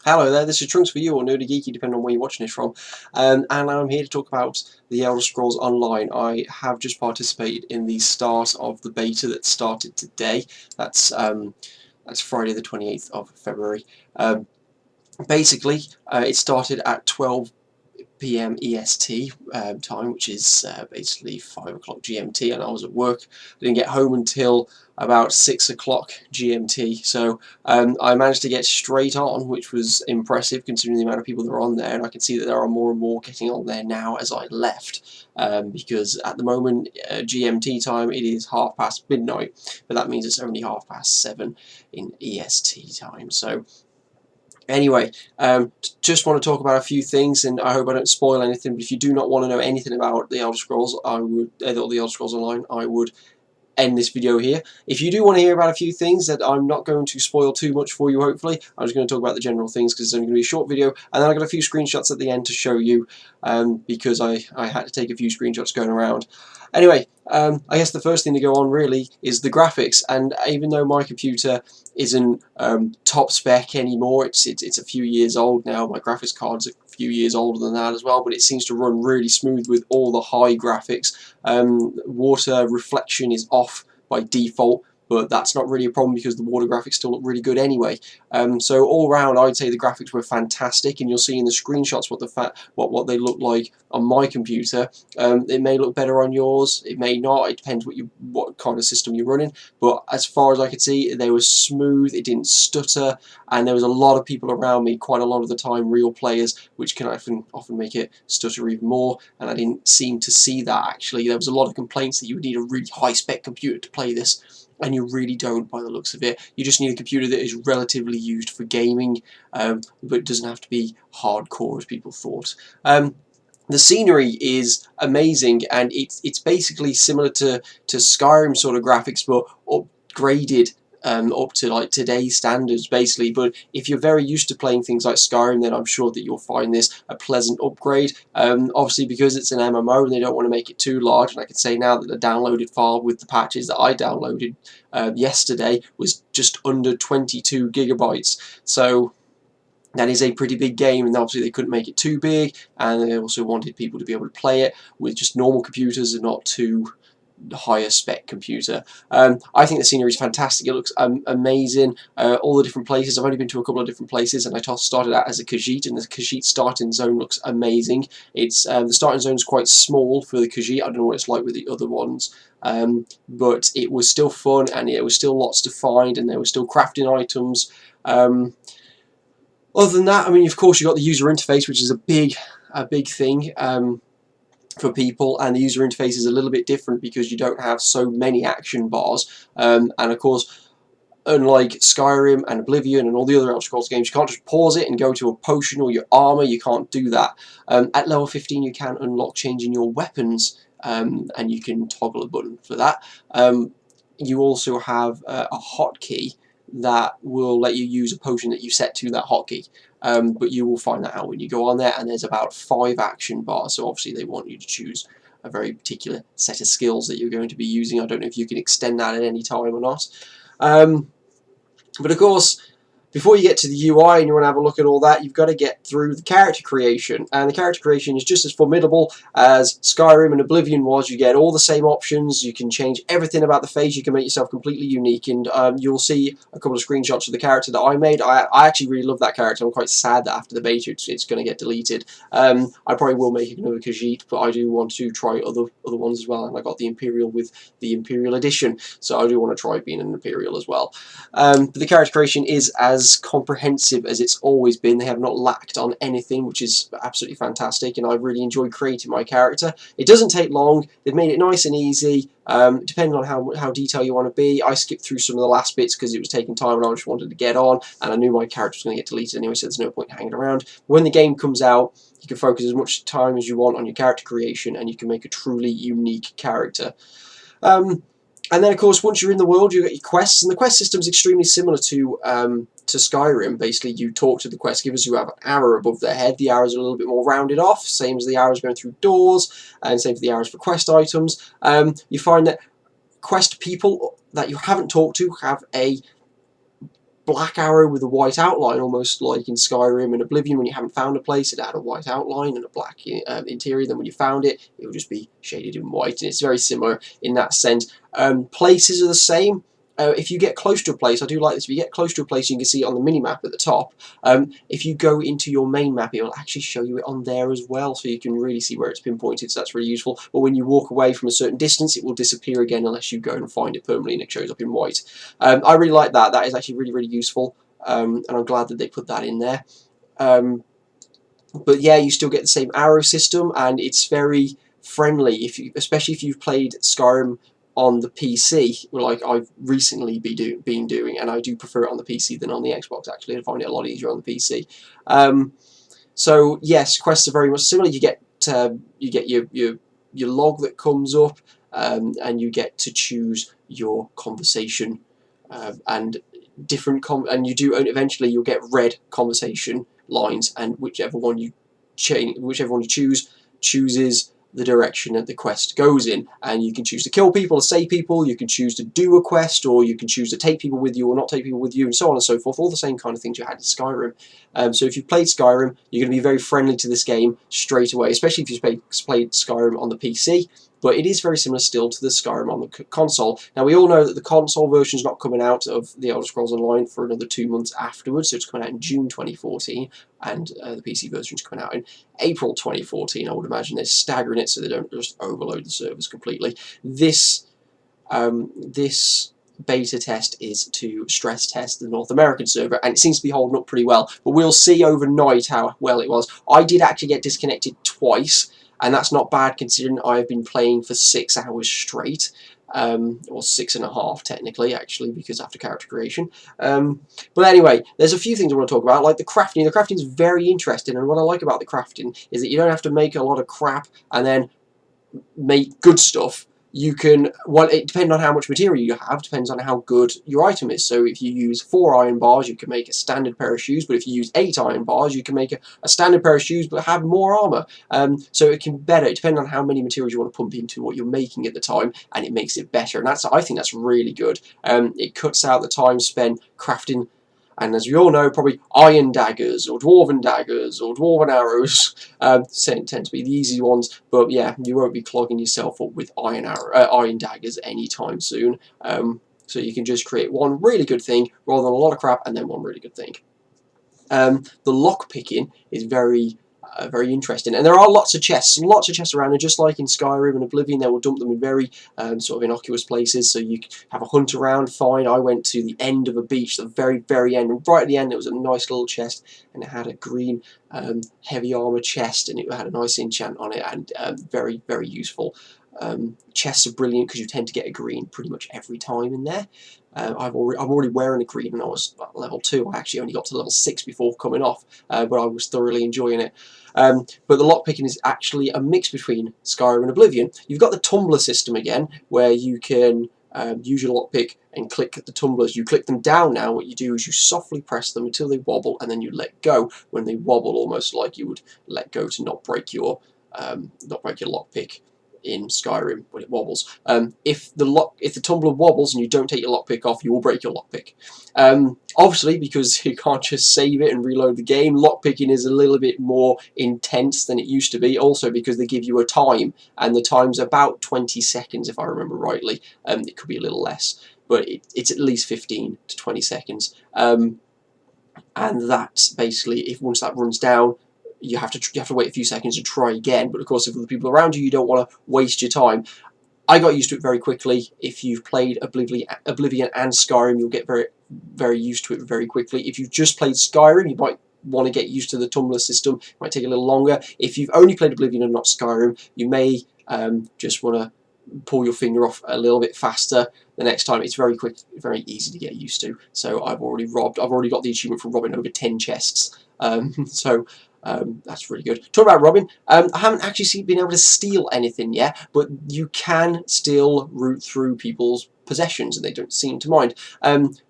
Hello there, this is Trunks for you, or NerdyGeeky, depending on where you're watching this from. And I'm here to talk about the Elder Scrolls Online. I have just participated in the start of the beta that started today. That's Friday the 28th of February. Basically, it started at 12 p.m. EST time, which is basically 5 o'clock GMT, and I was at work. I didn't get home until about 6 o'clock GMT, so I managed to get straight on, which was impressive considering the amount of people that are on there, and I can see that there are more and more getting on there now as I left, because at the moment, GMT time, it is midnight, but that means it's only 7:30 in EST time, so anyway, just want to talk about a few things, and I hope I don't spoil anything. But if you do not want to know anything about the Elder Scrolls, or the Elder Scrolls Online, I would end this video here. If you do want to hear about a few things that I'm not going to spoil too much for you, hopefully, I'm just going to talk about the general things because it's only going to be a short video, and then I've got a few screenshots at the end to show you, because I had to take a few screenshots going around. Anyway, I guess the first thing to go on really is the graphics, and even though my computer isn't top spec anymore, it's a few years old now. My graphics card's a few years older than that as well, but it seems to run really smooth with all the high graphics. Water reflection is off by default, but that's not really a problem because the water graphics still look really good anyway. So all round, I'd say the graphics were fantastic, and you'll see in the screenshots what they look like on my computer. It may look better on yours, it may not. It depends what kind of system you're running. But as far as I could see, they were smooth. It didn't stutter, and there was a lot of people around me, quite a lot of the time, real players, which can often make it stutter even more. And I didn't seem to see that actually. There was a lot of complaints that you would need a really high spec computer to play this, and you really don't by the looks of it. You just need a computer that is relatively used for gaming, but doesn't have to be hardcore as people thought. The scenery is amazing, and it's basically similar to Skyrim sort of graphics, but upgraded up to like today's standards basically. But if you're very used to playing things like Skyrim, then I'm sure that you'll find this a pleasant upgrade. Obviously, because it's an MMO and they don't want to make it too large, and I can say now that the downloaded file with the patches that I downloaded yesterday was just under 22 gigabytes. So that is a pretty big game, and obviously they couldn't make it too big, and they also wanted people to be able to play it with just normal computers and not too higher spec computer. I think the scenery is fantastic. It looks amazing. All the different places. I've only been to a couple of different places, and I started out as a Khajiit, and the Khajiit starting zone looks amazing. It's the starting zone is quite small for the Khajiit. I don't know what it's like with the other ones, but it was still fun, and there was still lots to find, and there were still crafting items. Other than that, I mean, of course, you've got the user interface, which is a big thing for people, and the user interface is a little bit different because you don't have so many action bars, and of course, unlike Skyrim and Oblivion and all the other Elder Scrolls games, you can't just pause it and go to a potion or your armor. You can't do that. At level 15, you can unlock changing your weapons, and you can toggle a button for that. You also have a hotkey that will let you use a potion that you set to that hotkey. But you will find that out when you go on there, and there's about 5 action bars, so obviously they want you to choose a very particular set of skills that you're going to be using. I don't know if you can extend that at any time or not. But of course, before you get to the UI and you want to have a look at all that, you've got to get through the character creation. And the character creation is just as formidable as Skyrim and Oblivion was. You get all the same options. You can change everything about the face. You can make yourself completely unique. And you'll see a couple of screenshots of the character that I made. I actually really love that character. I'm quite sad that after the beta it's going to get deleted. I probably will make another Khajiit, but I do want to try other ones as well. And I got the Imperial with the Imperial Edition, so I do want to try being an Imperial as well. But the character creation is as comprehensive as it's always been. They have not lacked on anything, which is absolutely fantastic, and I really enjoyed creating my character. It doesn't take long. They've made it nice and easy, depending on how detailed you want to be. I skipped through some of the last bits because it was taking time and I just wanted to get on, and I knew my character was going to get deleted anyway, so there's no point hanging around. When the game comes out, you can focus as much time as you want on your character creation, and you can make a truly unique character. And then, of course, once you're in the world, you get your quests, and the quest system is extremely similar to Skyrim. Basically, you talk to the quest givers who have an arrow above their head. The arrows are a little bit more rounded off, same as the arrows going through doors, and same for the arrows for quest items. You find that quest people that you haven't talked to have a black arrow with a white outline, almost like in Skyrim and Oblivion. When you haven't found a place, it had a white outline and a black interior. Then when you found it, it would just be shaded in white, and it's very similar in that sense. Places are the same. If you get close to a place, I do like this, if you get close to a place, you can see it on the mini-map at the top. If you go into your main map, it will actually show you it on there as well, so you can really see where it's pinpointed, so that's really useful. But when you walk away from a certain distance, it will disappear again unless you go and find it permanently and it shows up in white. I really like that. That is actually really, really useful, and I'm glad that they put that in there. But yeah, you still get the same arrow system, and it's very friendly, especially if you've played Skyrim on the PC, like I've recently been doing, and I do prefer it on the PC than on the Xbox. Actually, I find it a lot easier on the PC. So yes, quests are very much similar. You get your log that comes up, and you get to choose your conversation, and and eventually you'll get red conversation lines, and whichever one you choose chooses the direction that the quest goes in, and you can choose to kill people or save people, you can choose to do a quest, or you can choose to take people with you or not take people with you, and so on and so forth, all the same kind of things you had in Skyrim. So if you've played Skyrim, you're going to be very friendly to this game straight away, especially if you've played Skyrim on the PC, but it is very similar still to the Skyrim on the console. Now, we all know that the console version is not coming out of The Elder Scrolls Online for another 2 months afterwards, so it's coming out in June 2014, and the PC version is coming out in April 2014. I would imagine they're staggering it so they don't just overload the servers completely. This beta test is to stress test the North American server, and it seems to be holding up pretty well, but we'll see overnight how well it was. I did actually get disconnected twice, and that's not bad considering I've been playing for 6 hours straight, or 6.5 technically, actually, because after character creation. But anyway, there's a few things I want to talk about, like the crafting. The crafting is very interesting, and what I like about the crafting is that you don't have to make a lot of crap and then make good stuff. You can, well, it depends on how much material you have, depends on how good your item is. So if you use 4 iron bars, you can make a standard pair of shoes, but if you use 8 iron bars, you can make a standard pair of shoes but have more armor. So it can better, it depends on how many materials you want to pump into what you're making at the time, and it makes it better, and I think that's really good. It cuts out the time spent crafting, and as we all know, probably iron daggers or dwarven arrows tend to be the easy ones. But yeah, you won't be clogging yourself up with iron daggers anytime soon. So you can just create one really good thing rather than a lot of crap, and then one really good thing. The lock picking is very interesting, and there are lots of chests around, and just like in Skyrim and Oblivion, they will dump them in very sort of innocuous places, so you can have a hunt around. Fine, I went to the end of a beach, the very end, and right at the end there was a nice little chest, and it had a green heavy armor chest, and it had a nice enchant on it, and very useful. Chests are brilliant because you tend to get a green pretty much every time in there. I'm already wearing a green, and I was at level 2. I actually only got to level 6 before coming off, but I was thoroughly enjoying it. But the lockpicking is actually a mix between Skyrim and Oblivion. You've got the tumbler system again, where you can use your lockpick and click the tumblers. You click them down now. What you do is you softly press them until they wobble, and then you let go when they wobble, almost like you would let go to not break your lockpick in Skyrim when it wobbles. If the tumbler wobbles and you don't take your lockpick off, you will break your lockpick. Obviously, because you can't just save it and reload the game, lockpicking is a little bit more intense than it used to be. Also, because they give you a time, and the time's about 20 seconds, if I remember rightly. It could be a little less, but it's at least 15 to 20 seconds. And that's basically, once that runs down, you have to wait a few seconds to try again. But of course, if other people around you, you don't want to waste your time. I got used to it very quickly. If you've played Oblivion and Skyrim, you'll get very used to it very quickly. If you've just played Skyrim, you might want to get used to the tumbler system. It might take a little longer. If you've only played Oblivion and not Skyrim, you may just want to pull your finger off a little bit faster the next time. It's very quick, very easy to get used to. So I've already got the achievement for robbing over 10 chests. That's really good. Talking about robbing, I haven't actually been able to steal anything yet, but you can still root through people's possessions, and they don't seem to mind.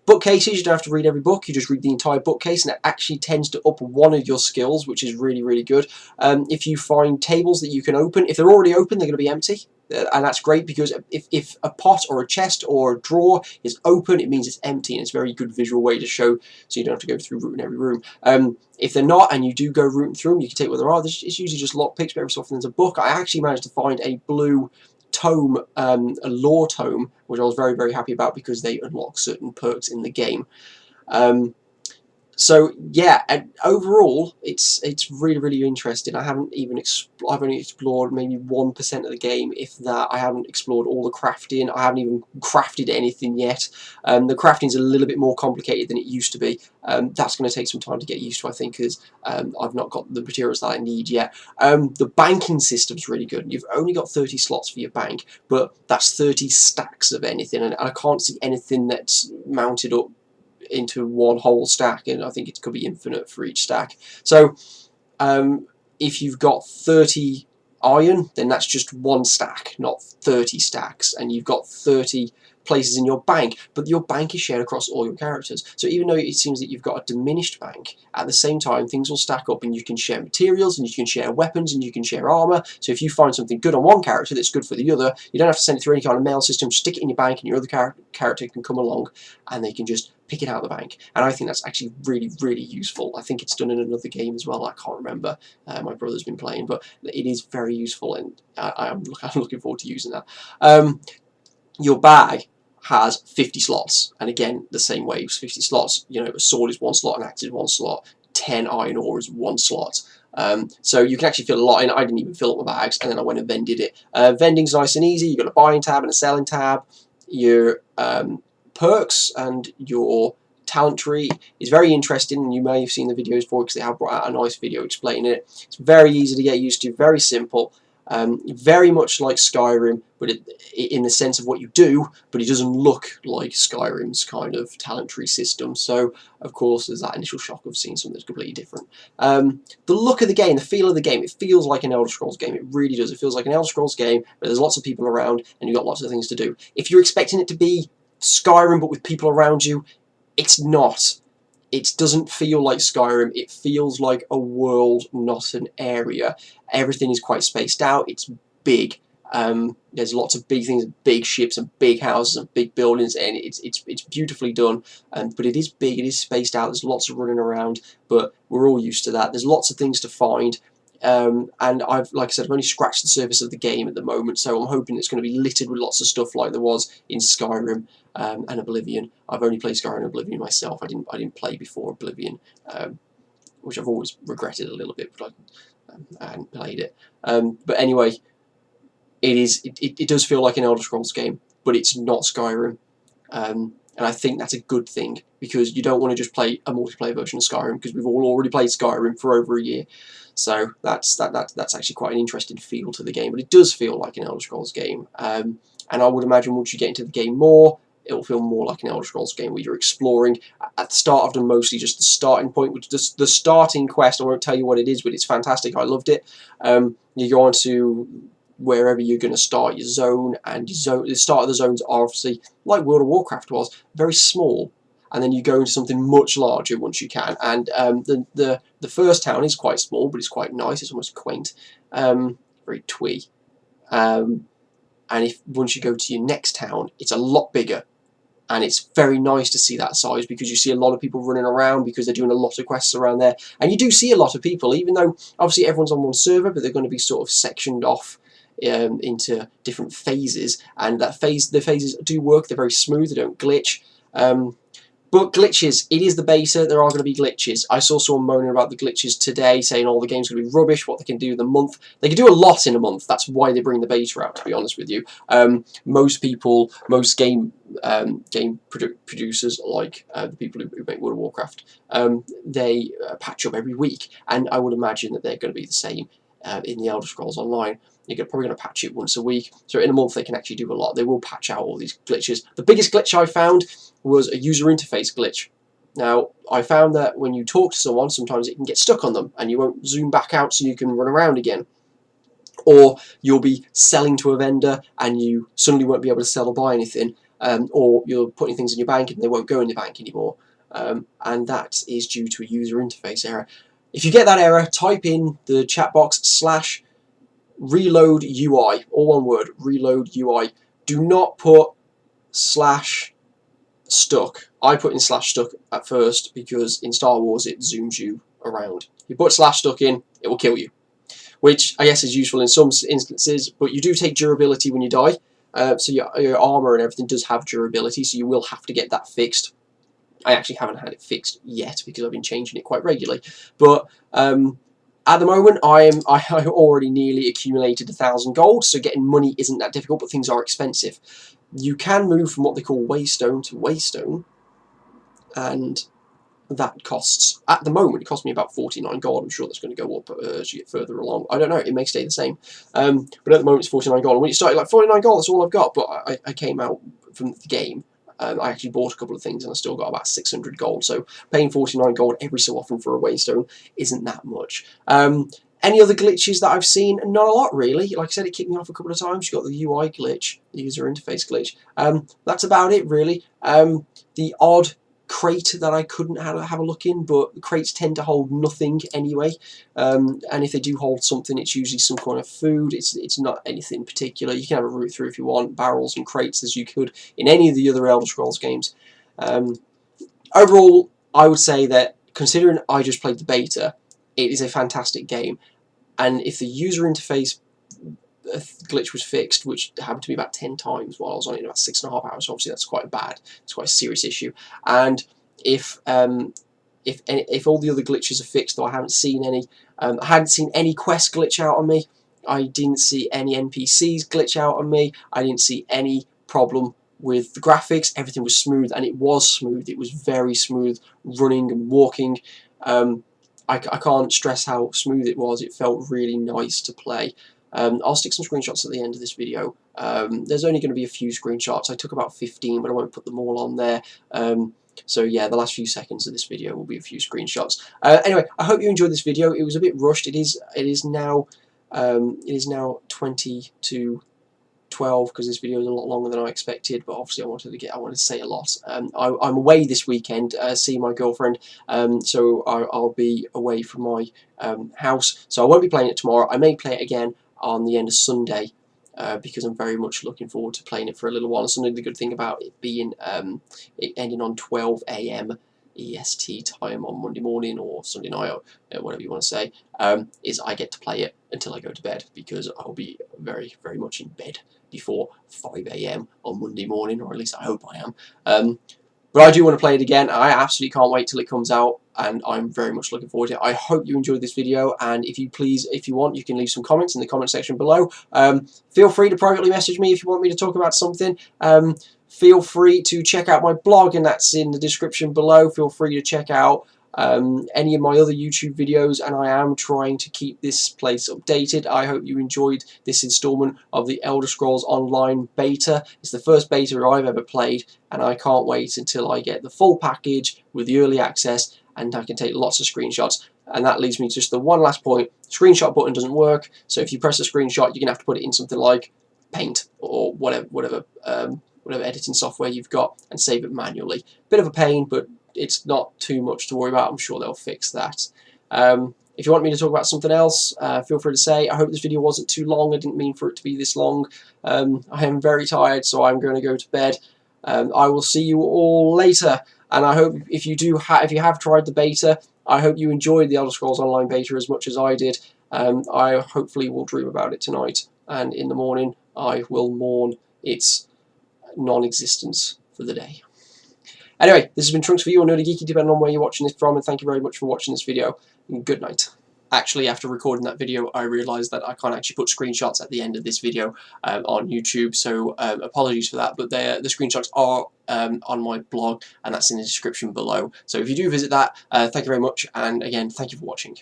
Bookcases, you don't have to read every book, you just read the entire bookcase, and it actually tends to up one of your skills, which is really good. If you find tables that you can open, if they're already open, they're going to be empty. And that's great because if a pot or a chest or a drawer is open, it means it's empty, and it's a very good visual way to show, so you don't have to go through rooting every room. If they're not, and you do go rooting through them, you can take what there are. It's usually just lockpicks, but every so often there's a book. I actually managed to find a blue tome, a lore tome, which I was very, very happy about because they unlock certain perks in the game. So yeah, and overall, it's really, really interesting. I've only explored maybe 1% of the game, if that. I haven't explored all the crafting. I haven't even crafted anything yet. The crafting's a little bit more complicated than it used to be. That's going to take some time to get used to, I think, because I've not got the materials that I need yet. The banking system's really good. You've only got 30 slots for your bank, but that's 30 stacks of anything, and I can't see anything that's mounted up into one whole stack, and I think it could be infinite for each stack. So if you've got 30 iron, then that's just one stack, not 30 stacks, and you've got 30 places in your bank, but your bank is shared across all your characters. So even though it seems that you've got a diminished bank, at the same time things will stack up, and you can share materials, and you can share weapons, and you can share armor. So if you find something good on one character that's good for the other, you don't have to send it through any kind of mail system. Stick it in your bank, and your other character can come along and they can just pick it out of the bank. And I think that's actually really, really useful. I think it's done in another game as well. I can't remember. My brother's been playing, but it is very useful, and I'm looking forward to using that. Your bag has 50 slots, and again, the same way, 50 slots. You know, a sword is one slot, an axe is one slot, 10 iron ore is one slot. So you can actually fill a lot in. I didn't even fill up my bags, and then I went and vended it. Vending's nice and easy. You've got a buying tab and a selling tab. Your perks and your talent tree is very interesting, and you may have seen the videos before because they have brought out a nice video explaining it. It's very easy to get used to, very simple, very much like Skyrim, but in the sense of what you do, but it doesn't look like Skyrim's kind of talent tree system. So of course there's that initial shock of seeing something that's completely different. The look of the game, the feel of the game, it feels like an Elder Scrolls game. It really does. It feels like an Elder Scrolls game, but there's lots of people around and you've got lots of things to do. If you're expecting it to be Skyrim but with people around you, it's not. It doesn't feel like Skyrim. It feels like a world, not an area. Everything is quite spaced out. It's big. There's lots of big things, big ships and big houses and big buildings, and it's beautifully done. But it is big. It is spaced out. There's lots of running around, but we're all used to that. There's lots of things to find. And like I said, I've only scratched the surface of the game at the moment, so I'm hoping it's going to be littered with lots of stuff like there was in Skyrim and Oblivion. I've only played Skyrim and Oblivion myself. I didn't play before Oblivion, which I've always regretted a little bit, but I hadn't played it. But anyway, it does feel like an Elder Scrolls game, but it's not Skyrim. And I think that's a good thing, because you don't want to just play a multiplayer version of Skyrim, because we've all already played Skyrim for over a year. So that's actually quite an interesting feel to the game, but it does feel like an Elder Scrolls game. And I would imagine once you get into the game more, it will feel more like an Elder Scrolls game where you're exploring. At the start, I've done mostly just the starting point, which is the starting quest. I won't tell you what it is, but it's fantastic. I loved it. You go on to wherever you're going to start your zone, and the start of the zones are obviously, like World of Warcraft was, very small, and then you go into something much larger once you can. And the first town is quite small, but it's quite nice. It's almost quaint, very twee. And once you go to your next town, it's a lot bigger. And it's very nice to see that size, because you see a lot of people running around because they're doing a lot of quests around there. And you do see a lot of people, even though obviously everyone's on one server, but they're going to be sort of sectioned off into different phases. And the phases do work. They're very smooth. They don't glitch. But glitches, it is the beta, there are going to be glitches. I saw someone moaning about the glitches today, saying all the game's going to be rubbish, what they can do in a month. They can do a lot in a month, that's why they bring the beta out, to be honest with you. Most people, most game producers, like the people who make World of Warcraft, they patch up every week, and I would imagine that they're going to be the same in the Elder Scrolls Online. You're probably going to patch it once a week, so in a month they can actually do a lot. They will patch out all these glitches. The biggest glitch I found was a user interface glitch. Now, I found that when you talk to someone, sometimes it can get stuck on them, and you won't zoom back out so you can run around again. Or you'll be selling to a vendor, and you suddenly won't be able to sell or buy anything, or you're putting things in your bank and they won't go in your bank anymore. And that is due to a user interface error. If you get that error, type in the chat box reload UI, all one word, reload UI. Do not put /stuck. I put in /stuck at first because in Star Wars it zooms you around. You put /stuck in, it will kill you, which I guess is useful in some instances, but you do take durability when you die. So your armor and everything does have durability, so you will have to get that fixed. I actually haven't had it fixed yet because I've been changing it quite regularly. But at the moment, I already nearly accumulated 1,000 gold, so getting money isn't that difficult, but things are expensive. You can move from what they call waystone to waystone, and that costs, at the moment, it costs me about 49 gold. I'm sure that's going to go up as you get further along. I don't know, it may stay the same. But at the moment, it's 49 gold. And when you started, like, 49 gold, that's all I've got. But I came out from the game. I actually bought a couple of things and I still got about 600 gold. So paying 49 gold every so often for a waystone isn't that much. Any other glitches that I've seen? Not a lot, really. Like I said, it kicked me off a couple of times. You got the UI glitch, the user interface glitch. That's about it, really. The odd crate that I couldn't have a look in, but the crates tend to hold nothing anyway, and if they do hold something, it's usually some kind of food. It's not anything particular. You can have a route through if you want, barrels and crates, as you could in any of the other Elder Scrolls games. Overall, I would say that, considering I just played the beta, it is a fantastic game, and if the user interface glitch was fixed, which happened to me about 10 times while I was on it in about 6.5 hours. So obviously that's quite bad. It's quite a serious issue. And if all the other glitches are fixed, though I haven't seen any, I hadn't seen any quest glitch out on me. I didn't see any NPCs glitch out on me. I didn't see any problem with the graphics. Everything was smooth, and it was smooth. It was very smooth running and walking. I can't stress how smooth it was. It felt really nice to play. I'll stick some screenshots at the end of this video. There's only going to be a few screenshots. I took about 15, but I won't put them all on there. So yeah, the last few seconds of this video will be a few screenshots. Anyway, I hope you enjoyed this video. It was a bit rushed. It is now 20 to 12 because this video is a lot longer than I expected, but obviously I wanted to say a lot. I'm away this weekend, seeing my girlfriend, so I'll be away from my house, so I won't be playing it tomorrow. I may play it again on the end of Sunday, because I'm very much looking forward to playing it for a little while. Something the good thing about it being it ending on 12 AM EST time on Monday morning or Sunday night, or whatever you want to say, is I get to play it until I go to bed, because I'll be very, very much in bed before 5 AM on Monday morning, or at least I hope I am. But I do want to play it again. I absolutely can't wait till it comes out, and I'm very much looking forward to it. I hope you enjoyed this video, and if you want, you can leave some comments in the comment section below. Feel free to privately message me if you want me to talk about something. Feel free to check out my blog, and that's in the description below. Feel free to check out any of my other YouTube videos, and I am trying to keep this place updated. I hope you enjoyed this installment of the Elder Scrolls Online beta. It's the first beta I've ever played, and I can't wait until I get the full package with the early access and I can take lots of screenshots. And that leads me to just the one last point. Screenshot button doesn't work, so if you press a screenshot, you're going to have to put it in something like Paint or whatever editing software you've got, and save it manually. Bit of a pain, but it's not too much to worry about. I'm sure they'll fix that. If you want me to talk about something else, feel free to say. I hope this video wasn't too long. I didn't mean for it to be this long. I am very tired, so I'm going to go to bed. I will see you all later, and I hope if you have tried the beta, I hope you enjoyed the Elder Scrolls Online beta as much as I did. I hopefully will dream about it tonight, and in the morning I will mourn its non-existence for the day. Anyway, this has been Trunks for you, or NerdyGeeky, depending on where you're watching this from, and thank you very much for watching this video, and good night. Actually, after recording that video, I realised that I can't actually put screenshots at the end of this video on YouTube, so apologies for that, but the screenshots are on my blog, and that's in the description below. So if you do visit that, thank you very much, and again, thank you for watching.